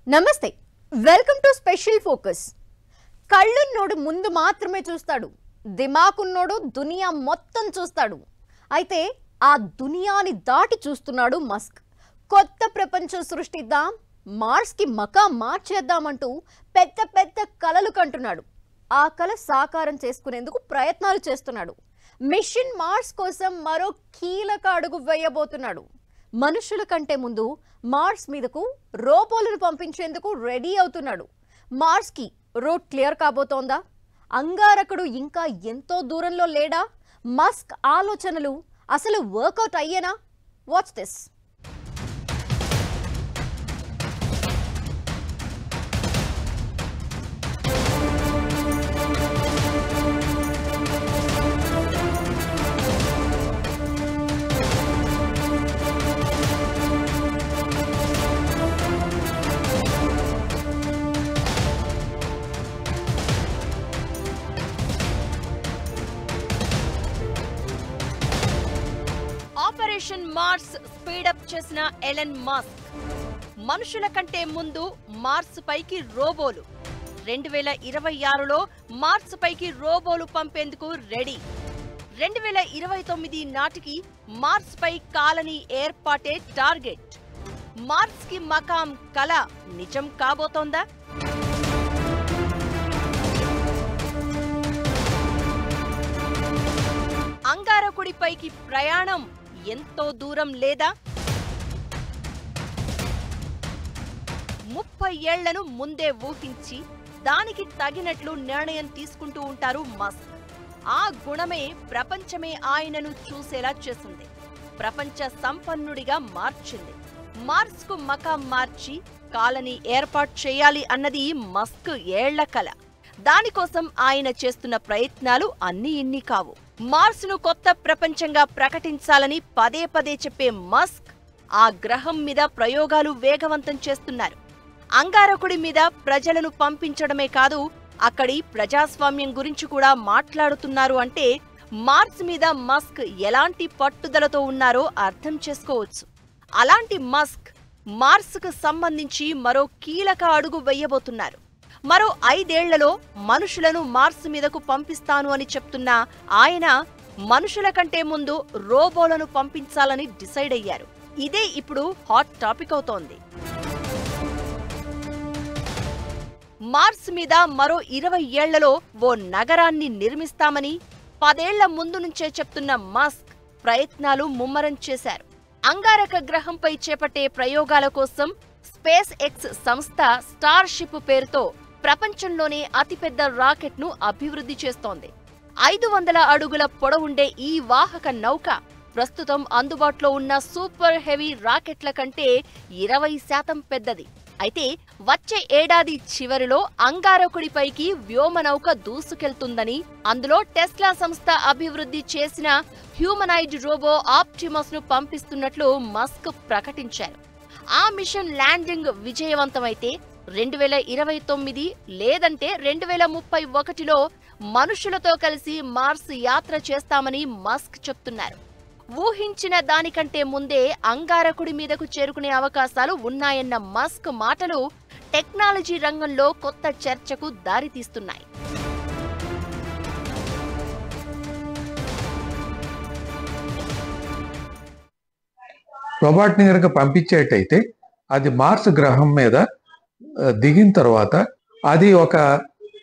నమస్తే welcome to special focus. కళ్ళున్నోడు ముందు మాత్రమే చూస్తాడు, దిమాకున్నోడు దునియా మొత్తం చూస్తాడు. అయితే ఆ దునియాని దాటి చూస్తున్నాడు మస్క్. కొత్త ప్రపంచం సృష్టిద్దాం, మార్స్కి మకా మార్చేద్దామంటూ పెద్ద పెద్ద కలలు కంటున్నాడు. ఆ కల సాకారం చేసుకునేందుకు ప్రయత్నాలు చేస్తున్నాడు. మిషన్ మార్స్ కోసం మరో కీలక అడుగు వేయబోతున్నాడు. మనుషుల కంటే ముందు మార్స్ మీదకు రోబోలను పంపించేందుకు రెడీ అవుతున్నాడు. మార్స్కి రూట్ క్లియర్ కాబోతోందా? అంగారకుడు ఇంకా ఎంతో దూరంలో లేడా? మస్క్ ఆలోచనలు అసలు వర్కౌట్ అయ్యేనా? Watch this. Operation Mars speed up చేసిన ఎలన్ మస్క్ మనుషుల కంటే ముందు మార్స్ పైకి రోబోలు 2026లో మార్స్ పైకి రోబోలు పంపేందుకు రెడీ. 2029 నాటికి మార్స్ పై కాలనీ ఏర్పాటే టార్గెట్. మార్స్ కి మకాం కల నిజం కాబోతోందా? అంగారకుడిపైకి ప్రయాణం ఎంతో దూరం లేదా? 30 ఏళ్లను ముందే ఊహించి దానికి తగినట్లు నిర్ణయం తీసుకుంటూ ఉంటారు మస్క్. ఆ గుణమే ప్రపంచమే ఆయనను చూసేలా చేసింది. ప్రపంచ సంపన్నుడిగా మార్చింది. మార్స్ కు మకాం మార్చి కాలనీ ఏర్పాటు చేయాలి అన్నది మస్క్ ఏళ్ల కల. దానికోసం ఆయన చేస్తున్న ప్రయత్నాలు అన్నీ ఇన్ని కావు. మార్స్ ను కొత్త ప్రపంచంగా ప్రకటించాలని పదే పదే చెప్పే మస్క్ ఆ గ్రహం మీద ప్రయోగాలు వేగవంతం చేస్తున్నారు. అంగారకుడి మీద ప్రజలను పంపించడమే కాదు, అక్కడి ప్రజాస్వామ్యం గురించి కూడా మాట్లాడుతున్నారు. అంటే మార్స్ మీద మస్క్ ఎలాంటి పట్టుదలతో ఉన్నారో అర్థం చేసుకోవచ్చు. అలాంటి మస్క్ మార్స్ కు సంబంధించి మరో కీలక అడుగు వేయబోతున్నారు. మరో 5 ఏళ్లలో మనుషులను మార్స్ మీదకు పంపిస్తాను అని చెప్తున్న ఆయన మనుషుల కంటే ముందు రోబోలను పంపించాలని డిసైడ్ అయ్యారు. ఇదే ఇప్పుడు హాట్ టాపిక్ అవుతోంది. మార్స్ మీద మరో 20 ఏళ్లలో ఓ నగరాన్ని నిర్మిస్తామని 10 ఏళ్ల ముందు నుంచే చెప్తున్న మస్క్ ప్రయత్నాలు ముమ్మరం చేశారు. అంగారక గ్రహంపై చేపట్టే ప్రయోగాల కోసం స్పేస్ ఎక్స్ సంస్థ స్టార్షిప్ పేరుతో ప్రపంచంలోనే అతిపెద్ద రాకెట్ ను అభివృద్ధి చేస్తోంది. 500 అడుగుల పొడవుండే ఈ వాహక నౌక ప్రస్తుతం అందుబాటులో ఉన్న సూపర్ హెవీ రాకెట్ల కంటే 20% పెద్దది. అయితే వచ్చే ఏడాది చివరిలో అంగారకుడిపైకి వ్యోమనౌక దూసుకెళ్తుందని, అందులో టెస్లా సంస్థ అభివృద్ధి చేసిన హ్యూమనాయిడ్ రోబో ఆప్టిమస్ ను పంపిస్తున్నట్లు మస్క్ ప్రకటించారు. ఆ మిషన్ ల్యాండింగ్ విజయవంతమైతే 2029 లేదంటే 2031లో మనుషులతో కలిసి మార్స్ యాత్ర చేస్తామని మస్క్ చెప్తున్నారు. ఊహించిన దానికంటే ముందే అంగారకుడి మీదకు చేరుకునే అవకాశాలు ఉన్నాయన్న మస్క్ మాటలు టెక్నాలజీ రంగంలో కొత్త చర్చకు దారితీస్తున్నాయి. రోబోట్ని కనుక పంపించేటైతే అది మార్స్ గ్రహం మీద దిగిన తర్వాత అది ఒక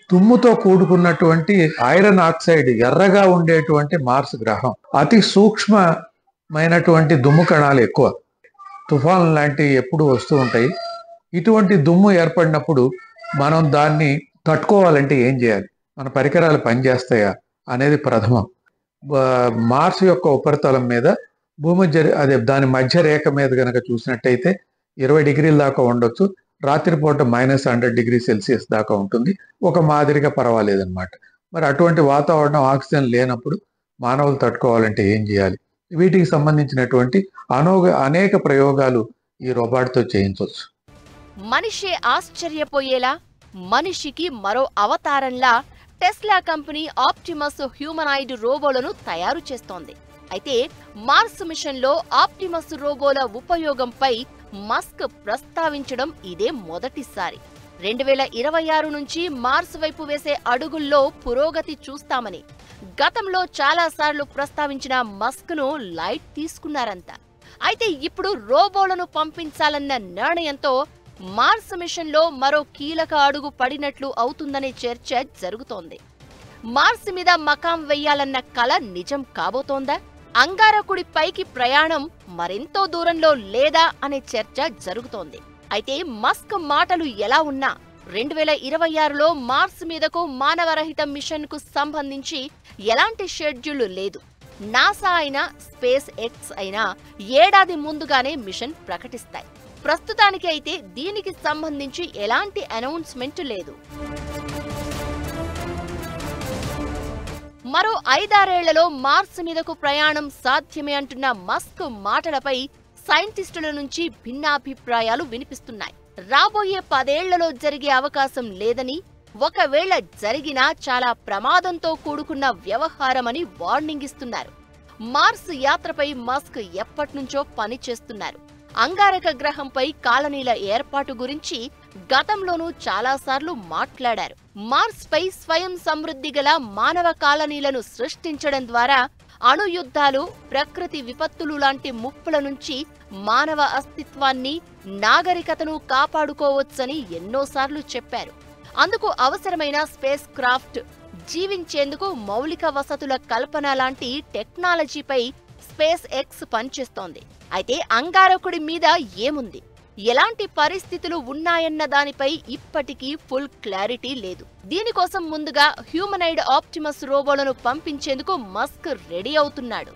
తుమ్ముతో కూడుకున్నటువంటి ఐరన్ ఆక్సైడ్ ఎర్రగా ఉండేటువంటి మార్స్ గ్రహం. అతి సూక్ష్మమైనటువంటి దుమ్ము కణాలు ఎక్కువ, తుఫాన్ లాంటివి ఎప్పుడు వస్తూ ఉంటాయి. ఇటువంటి దుమ్ము ఏర్పడినప్పుడు మనం దాన్ని తట్టుకోవాలంటే ఏం చేయాలి, మన పరికరాలు పనిచేస్తాయా అనేది ప్రథమం. మార్స్ యొక్క ఉపరితలం మీద దాని మధ్య రేఖ మీద కనుక చూసినట్టయితే 20 డిగ్రీల దాకా ఉండొచ్చు. రాత్రిపూట -100 డిగ్రీ సెల్సియస్ దాకా ఉంటుంది. ఒక మాదిరిగా పర్వాలేదన్నమాట. మరి అటువంటి వాతావరణం, ఆక్సిజన్ లేనప్పుడు మానవులు తట్టుకోవాలంటే ఏం చేయాలి? వీటికి సంబంధించినటువంటి అనేక ప్రయోగాలు ఈ రోబోట్తో చేయించవచ్చు. మనిషే ఆశ్చర్యపోయేలా మనిషికి మరో అవతారంలా టెస్లా కంపెనీ ఆప్టిమస్ హ్యూమనాయిడ్ రోబోలను తయారు చేస్తోంది. అయితే మార్స్ మిషన్లో ఆప్టిమస్ రోబోల ఉపయోగంపై మస్క్ ప్రస్తావించడం ఇదే మొదటిసారి. 2026 నుంచి మార్స్ వైపు వేసే అడుగుల్లో పురోగతి చూస్తామని గతంలో చాలాసార్లు ప్రస్తావించిన మస్క్ను లైట్ తీసుకున్నారంతా. అయితే ఇప్పుడు రోబోలను పంపించాలన్న నిర్ణయంతో మార్స్ మిషన్లో మరో కీలక అడుగు పడినట్లు అవుతుందనే చర్చ జరుగుతోంది. మార్స్ మీద మకాం వెయ్యాలన్న కల నిజం కాబోతోందా? అంగారకుడి పైకి ప్రయాణం మరెంతో దూరంలో లేదా అనే చర్చ జరుగుతోంది. అయితే మస్క్ మాటలు ఎలా ఉన్నా 2026లో మార్స్ మీదకు మానవరహిత మిషన్కు సంబంధించి ఎలాంటి షెడ్యూల్ లేదు. నాసా అయినా స్పేస్ ఎక్స్ అయినా ఏడాది ముందుగానే మిషన్ ప్రకటిస్తాయి. ప్రస్తుతానికి అయితే దీనికి సంబంధించి ఎలాంటి అనౌన్స్మెంట్ లేదు. మరో 5-6 ఏళ్లలో మార్స్ మీదకు ప్రయాణం సాధ్యమే అంటున్న మస్క్ మాటలపై సైంటిస్టుల నుంచి భిన్నాభిప్రాయాలు వినిపిస్తున్నాయి. రాబోయే 10 ఏళ్లలో జరిగే అవకాశం లేదని, ఒకవేళ జరిగినా చాలా ప్రమాదంతో కూడుకున్న వ్యవహారమని వార్నింగ్ ఇస్తున్నారు. మార్స్ యాత్రపై మస్క్ ఎప్పట్నుంచో పని చేస్తున్నారు. అంగారక గ్రహంపై కాలనీల ఏర్పాటు గురించి గతంలోనూ చాలాసార్లు మాట్లాడారు. మార్స్ పై స్వయం సమృద్ధి గల మానవ కాలనీలను సృష్టించడం ద్వారా అణుయుద్ధాలు, ప్రకృతి విపత్తులు లాంటి ముప్పుల నుంచి మానవ అస్తిత్వాన్ని, నాగరికతను కాపాడుకోవచ్చని ఎన్నోసార్లు చెప్పారు. అందుకు అవసరమైన స్పేస్ క్రాఫ్ట్, జీవించేందుకు మౌలిక వసతుల కల్పన లాంటి టెక్నాలజీపై స్పేస్ ఎక్స్ పనిచేస్తోంది. అయితే అంగారకుడి మీద ఏముంది, ఎలాంటి పరిస్థితులు ఉన్నాయన్న దానిపై ఇప్పటికీ ఫుల్ క్లారిటీ లేదు. దీనికోసం ముందుగా హ్యూమనైడ్ ఆప్టిమస్ రోబోలను పంపించేందుకు మస్క్ రెడీ అవుతున్నాడు.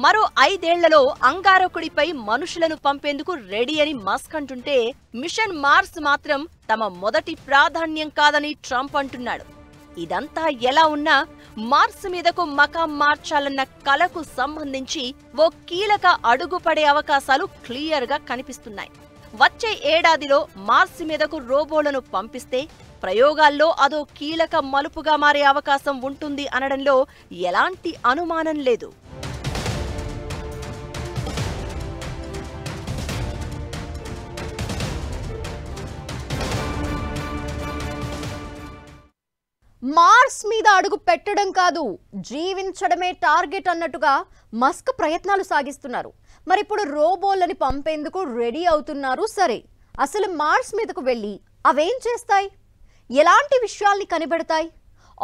మరో 5 ఏళ్లలో అంగారకుడిపై మనుషులను పంపేందుకు రెడీ అని మస్క్ అంటుంటే, మిషన్ మార్స్ మాత్రం తమ మొదటి ప్రాధాన్యం కాదని ట్రంప్ అంటున్నాడు. ఇదంతా ఎలా ఉన్నా మార్స్ మీదకు మకాం మార్చాలన్న కలకు సంబంధించి ఓ కీలక అడుగు పడే అవకాశాలు క్లియర్గా కనిపిస్తున్నాయి. వచ్చే ఏడాదిలో మార్స్ మీదకు రోబోలను పంపిస్తే ప్రయోగాల్లో అదో కీలక మలుపుగా మారే అవకాశం ఉంటుంది అనడంలో ఎలాంటి అనుమానం లేదు. మార్స్ మీద అడుగు పెట్టడం కాదు, జీవించడమే టార్గెట్ అన్నట్టుగా మస్క్ ప్రయత్నాలు సాగిస్తున్నారు. మరి ఇప్పుడు రోబోలని పంపేందుకు రెడీ అవుతున్నారు. సరే, అసలు మార్స్ మీదకు వెళ్ళి అవేం చేస్తాయి, ఎలాంటి విషయాల్ని కనిపెడతాయి?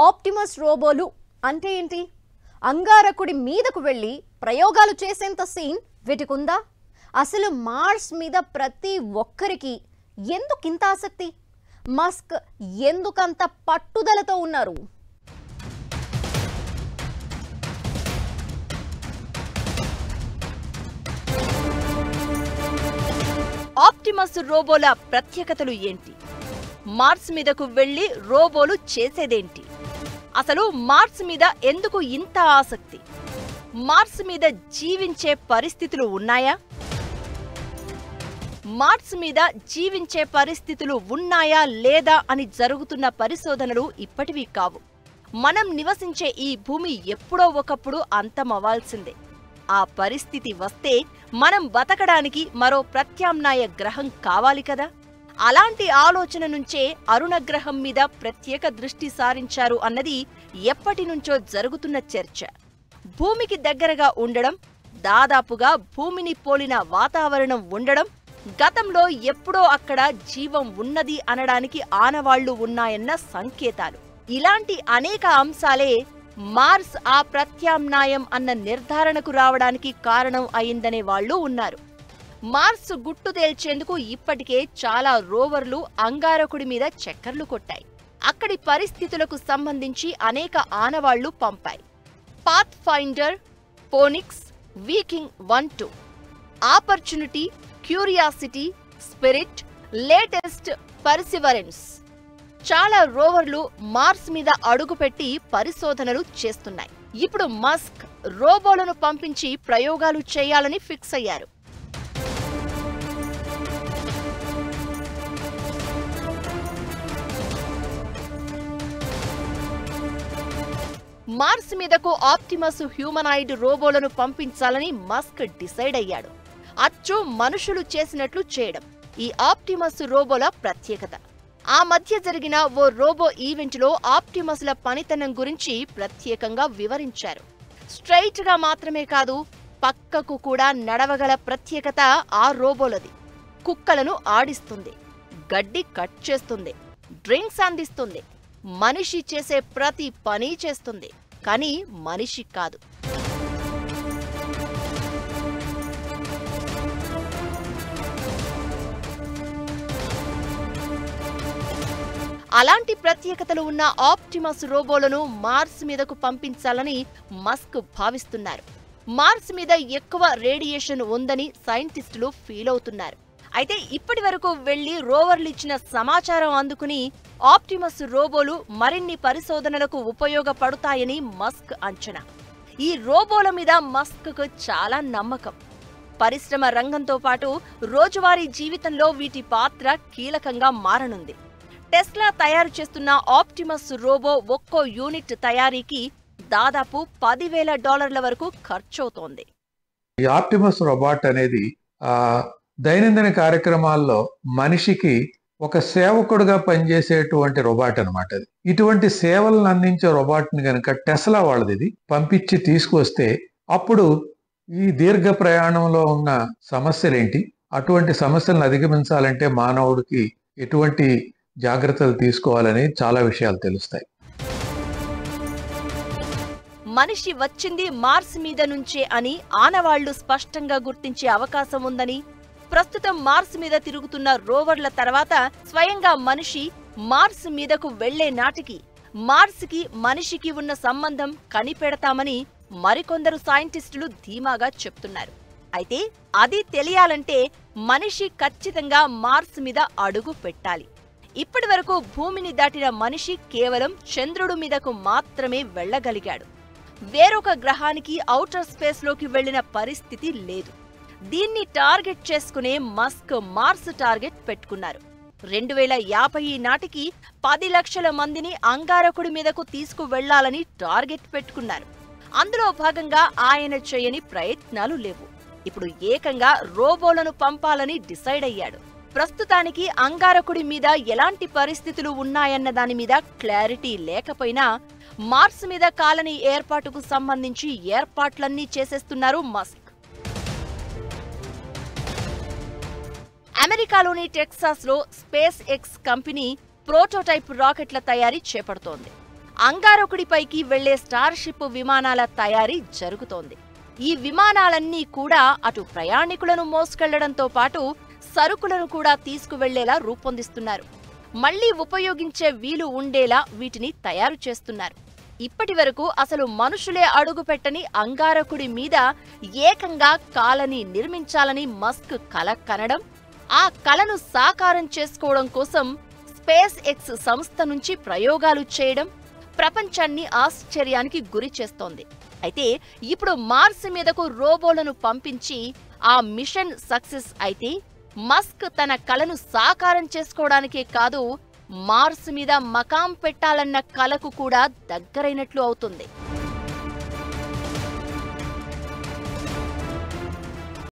ఆప్టిమస్ రోబోలు అంటే ఏంటి? అంగారకుడి మీదకు వెళ్ళి ప్రయోగాలు చేసేంత సీన్ వీటికుందా? అసలు మార్స్ మీద ప్రతి ఒక్కరికి ఎందుకింత ఆసక్తి? మస్క్ ఎందుకంత పట్టుదలతో ఉన్నారు? ఆప్టిమస్ రోబోల ప్రత్యేకతలు ఏంటి? మార్స్ మీదకు వెళ్లి రోబోలు చేసేదేంటి? అసలు మార్స్ మీద ఎందుకు ఇంత ఆసక్తి? మార్స్ మీద జీవించే పరిస్థితులు ఉన్నాయా? మార్స్ మీద జీవించే పరిస్థితులు ఉన్నాయా లేదా అని జరుగుతున్న పరిశోధనలు ఇప్పటివి కావు. మనం నివసించే ఈ భూమి ఎప్పుడో ఒకప్పుడు అంతమవ్వాల్సిందే. ఆ పరిస్థితి వస్తే మనం బతకడానికి మరో ప్రత్యామ్నాయ గ్రహం కావాలి కదా. అలాంటి ఆలోచన నుంచే అరుణగ్రహం మీద ప్రత్యేక దృష్టి సారించారు అన్నది ఎప్పటినుంచో జరుగుతున్న చర్చ. భూమికి దగ్గరగా ఉండడం, దాదాపుగా భూమిని పోలిన వాతావరణం ఉండడం, గతంలో ఎప్పుడో అక్కడ జీవం ఉన్నది అనడానికి ఆనవాళ్లు ఉన్నాయన్న సంకేతాలు, ఇలాంటి అనేక అంశాలే మార్స్ ఆ ప్రత్యామ్నాయం అన్న నిర్ధారణకు రావడానికి కారణం అయిందనే వాళ్ళు ఉన్నారు. మార్స్ గుట్టు తేల్చేందుకు ఇప్పటికే చాలా రోవర్లు అంగారకుడి మీద చక్కర్లు కొట్టాయి. అక్కడి పరిస్థితులకు సంబంధించి అనేక ఆనవాళ్లు పంపాయి. Pathfinder, Phoenix, Viking 1-2, Opportunity, Curiosity, Spirit, latest Perseverance. చాలా రోవర్లు మార్స్ మీద అడుగుపెట్టి పరిశోధనలు చేస్తున్నాయి. ఇప్పుడు మస్క్ రోబోలను పంపించి ప్రయోగాలు చేయాలని ఫిక్స్ అయ్యారు. మార్స్ మీదకు ఆప్టిమస్ హ్యూమనాయిడ్ రోబోలను పంపించాలని మస్క్ డిసైడ్ అయ్యాడు. అచ్చు మనుషులు చేసినట్లు చేయడం ఈ ఆప్టిమస్ రోబోల ప్రత్యేకత. ఆ మధ్య జరిగిన ఓ రోబో ఈవెంట్లో ఆప్టిమస్ల పనితనం గురించి ప్రత్యేకంగా వివరించారు. స్ట్రైట్ గా మాత్రమే కాదు, పక్కకు కూడా నడవగల ప్రత్యేకత ఆ రోబోలది. కుక్కలను ఆడిస్తుంది, గడ్డి కట్ చేస్తుంది, డ్రింక్స్ అందిస్తుంది, మనిషి చేసే ప్రతి పని చేస్తుంది, కానీ మనిషి కాదు. అలాంటి ప్రత్యేకతలు ఉన్న ఆప్టిమస్ రోబోలను మార్స్ మీదకు పంపించాలని మస్క్ భావిస్తున్నారు. మార్స్ మీద ఎక్కువ రేడియేషన్ ఉందని సైంటిస్టులు ఫీల్ అవుతున్నారు. అయితే ఇప్పటి వరకు వెళ్లి రోవర్లు ఇచ్చిన సమాచారం అందుకుని ఆప్టిమస్ రోబోలు మరిన్ని పరిశోధనలకు ఉపయోగపడతాయని మస్క్ అంచనా. ఈ రోబోల మీద మస్క్కు చాలా నమ్మకం. పరిశ్రమ రంగంతో పాటు రోజువారీ జీవితంలో వీటి పాత్ర కీలకంగా మారనుంది. టెస్లా తయారు చేస్తున్న ఆప్టిమస్ రోబో ఒక్కో యూనిట్ తయారీకి దాదాపు $10,000 వరకు ఖర్చవుతోంది. ఈ ఆప్టిమస్ రోబోట్ అనేది దైనందిన కార్యక్రమాల్లో మనిషికి ఒక సేవకుడుగా పనిచేసేటువంటి రోబోట్ అనమాట. ఇటువంటి సేవలను అందించే రోబోట్ ని కనుక టెస్లా వాళ్ళది పంపించి తీసుకొస్తే అప్పుడు ఈ దీర్ఘ ప్రయాణంలో ఉన్న సమస్యలేంటి, అటువంటి సమస్యలను అధిగమించాలంటే మానవుడికి ఎటువంటి జాగ్రత్తలు తీసుకోవాలని చాలా విషయాలు తెలుస్తాయి. మనిషి వచ్చింది మార్స్ మీద నుంచే అని ఆనవాళ్లు స్పష్టంగా గుర్తించే అవకాశం ఉందని, ప్రస్తుతం మార్స్ మీద తిరుగుతున్న రోవర్ల తర్వాత స్వయంగా మనిషి మార్స్ మీదకు వెళ్లే నాటికి మార్స్కి మనిషికి ఉన్న సంబంధం కనిపెడతామని మరికొందరు సైంటిస్టులు ధీమాగా చెప్తున్నారు. అయితే అది తెలియాలంటే మనిషి ఖచ్చితంగా మార్స్ మీద అడుగు పెట్టాలి. ఇప్పటి వరకు భూమిని దాటిన మనిషి కేవలం చంద్రుడి మీదకు మాత్రమే వెళ్లగలిగాడు. వేరొక గ్రహానికి ఔటర్ స్పేస్ లోకి వెళ్లిన పరిస్థితి లేదు. దీన్ని టార్గెట్ చేసుకునే మస్క్ మార్స్ టార్గెట్ పెట్టుకున్నారు. 2050 నాటికి 10 లక్షల మందిని అంగారకుడి మీదకు తీసుకువెళ్లాలని టార్గెట్ పెట్టుకున్నారు. అందులో భాగంగా ఆయన చేయని ప్రయత్నాలు లేవు. ఇప్పుడు ఏకంగా రోబోలను పంపాలని డిసైడ్ అయ్యాడు. ప్రస్తుతానికి అంగారకుడి మీద ఎలాంటి పరిస్థితులు ఉన్నాయన్న దాని మీద క్లారిటీ లేకపోయినా మార్స్ మీద కాలనీ ఏర్పాటుకు సంబంధించి ఏర్పాట్లన్నీ చేసేస్తున్నారు మస్క్. అమెరికాలోని టెక్సాస్లో స్పేస్ ఎక్స్ కంపెనీ ప్రోటోటైప్ రాకెట్ల తయారీ చేపడుతోంది. అంగారకుడిపైకి వెళ్లే స్టార్షిప్ విమానాల తయారీ జరుగుతోంది. ఈ విమానాలన్నీ కూడా అటు ప్రయాణికులను మోసుకెళ్లడంతో పాటు సరుకులను కూడా తీసుకువెళ్లేలా రూపొందిస్తున్నారు. మళ్లీ ఉపయోగించే వీలు ఉండేలా వీటిని తయారు చేస్తున్నారు. ఇప్పటి వరకు అసలు మనుషులే అడుగుపెట్టని అంగారకుడి మీద ఏకంగా కాలనీ నిర్మించాలని మస్క్ కల కనడం, ఆ కలను సాకారం చేసుకోవడం కోసం స్పేస్ ఎక్స్ సంస్థ నుంచి ప్రయోగాలు చేయడం ప్రపంచాన్ని ఆశ్చర్యానికి గురి చేస్తోంది. అయితే ఇప్పుడు మార్స్ మీదకు రోబోలను పంపించి ఆ మిషన్ సక్సెస్ అయితే మస్క్ తన కలను సాకారం చేసుకోవడానికే కాదు, మార్స్ మీద మకాం పెట్టాలన్న కలకు కూడా దగ్గరైనట్లు అవుతుంది.